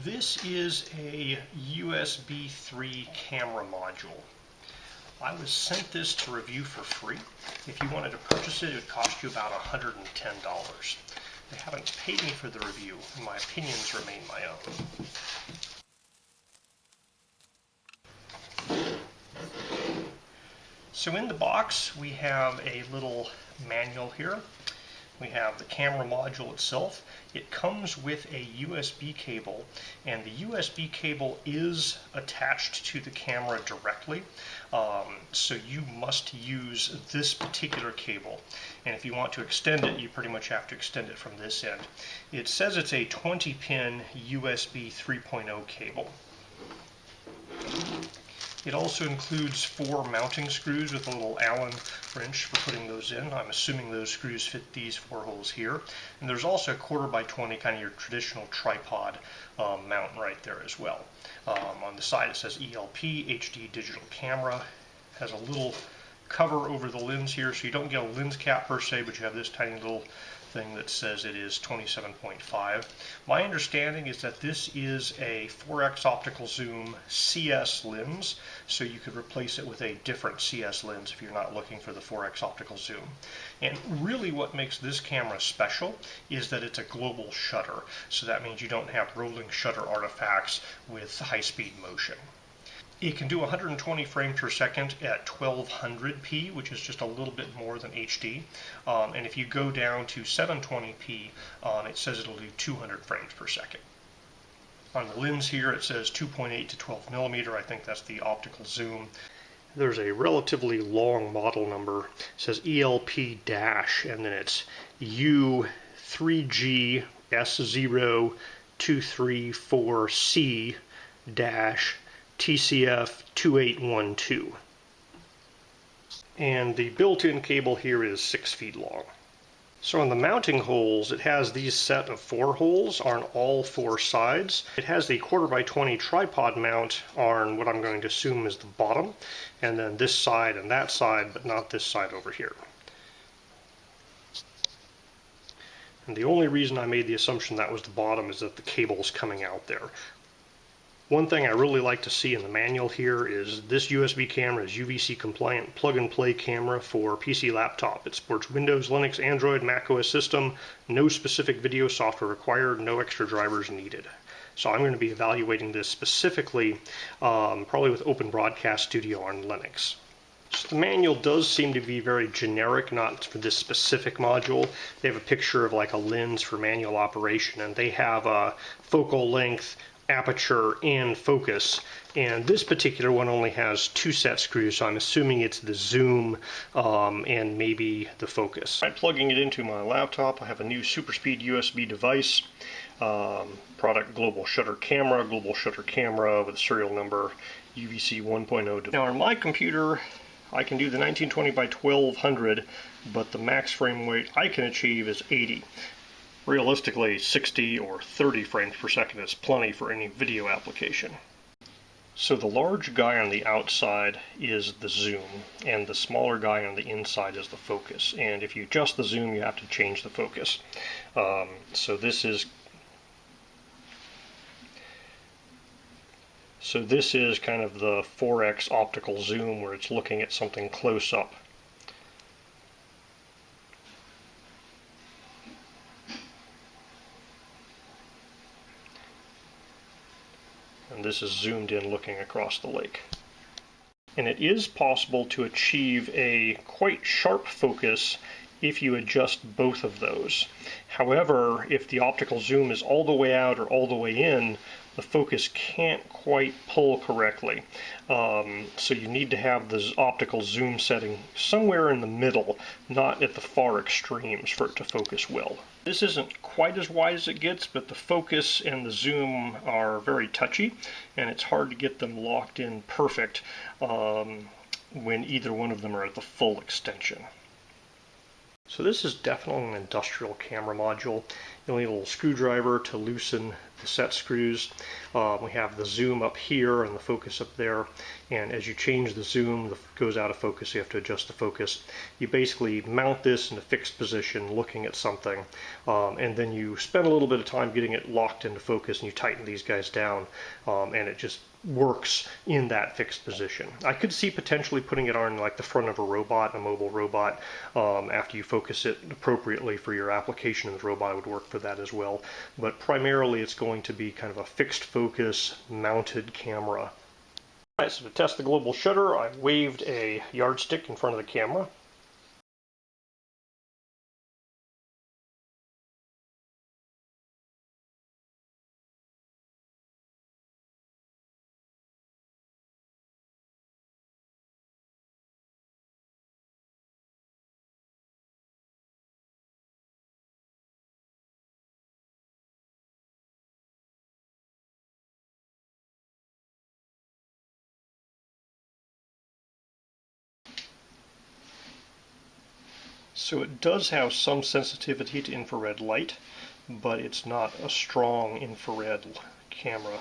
This is a USB 3 camera module. I was sent this to review for free. If you wanted to purchase it, it would cost you about $110. They haven't paid me for the review, and my opinions remain my own. So in the box, we have a little manual here. We have the camera module itself. It comes with a USB cable, and the USB cable is attached to the camera directly, so you must use this particular cable. And if you want to extend it, you pretty much have to extend it from this end. It says it's a 20-pin USB 3.0 cable. It also includes 4 mounting screws with a little Allen wrench for putting those in. I'm assuming those screws fit these 4 holes here. And there's also a 1/4x20, kind of your traditional tripod mount right there as well. On the side it says ELP, HD digital camera. Has a little cover over the lens here, so you don't get a lens cap per se, but you have this tiny little thing that says it is 27.5. My understanding is that this is a 4x optical zoom CS lens, so you could replace it with a different CS lens if you're not looking for the 4x optical zoom. And really what makes this camera special is that it's a global shutter, so that means you don't have rolling shutter artifacts with high-speed motion. It can do 120 frames per second at 1200p, which is just a little bit more than HD. And if you go down to 720p, it says it'll do 200 frames per second. On the lens here, it says 2.8 to 12 millimeter. I think that's the optical zoom. There's a relatively long model number. It says ELP dash, and then it's U3G S0234C dash TCF 2812. And the built-in cable here is 6 feet long. So on the mounting holes, it has these set of 4 holes on all 4 sides. It has the 1/4x20 tripod mount on what I'm going to assume is the bottom, and then this side and that side, but not this side over here. And the only reason I made the assumption that was the bottom is that the cable's coming out there. One thing I really like to see in the manual here is this USB camera is UVC compliant plug-and-play camera for PC laptop. It supports Windows, Linux, Android, Mac OS system, no specific video software required, no extra drivers needed. So I'm going to be evaluating this specifically, probably with Open Broadcast Studio on Linux. So the manual does seem to be very generic, not for this specific module. They have a picture of like a lens for manual operation, and they have a focal length, aperture, and focus, and this particular one only has 2 set screws, so I'm assuming it's the zoom and maybe the focus. I'm plugging it into my laptop. I have a new super speed USB device, product global shutter camera with a serial number UVC 1.0. Now on my computer I can do the 1920 by 1200, but the max frame rate I can achieve is 80. Realistically, 60 or 30 frames per second is plenty for any video application. So the large guy on the outside is the zoom, and the smaller guy on the inside is the focus. And if you adjust the zoom, you have to change the focus. So this is kind of the 4x optical zoom, where it's looking at something close up. And this is zoomed in looking across the lake. And it is possible to achieve a quite sharp focus if you adjust both of those. However, if the optical zoom is all the way out or all the way in, the focus can't quite pull correctly. So you need to have the optical zoom setting somewhere in the middle, not at the far extremes, for it to focus well. This isn't quite as wide as it gets, but the focus and the zoom are very touchy, and it's hard to get them locked in perfect when either one of them are at the full extension. So this is definitely an industrial camera module. You'll need a little screwdriver to loosen the set screws. We have the zoom up here and the focus up there, and as you change the zoom, it goes out of focus, so you have to adjust the focus. You basically mount this in a fixed position looking at something, and then you spend a little bit of time getting it locked into focus, and you tighten these guys down, and it just works in that fixed position. I could see potentially putting it on like the front of a robot, a mobile robot, after you focus it appropriately for your application, and the robot would work for that as well. But primarily it's going to be kind of a fixed focus mounted camera. Alright, so to test the global shutter, I waved a yardstick in front of the camera. So it does have some sensitivity to infrared light, but it's not a strong infrared camera.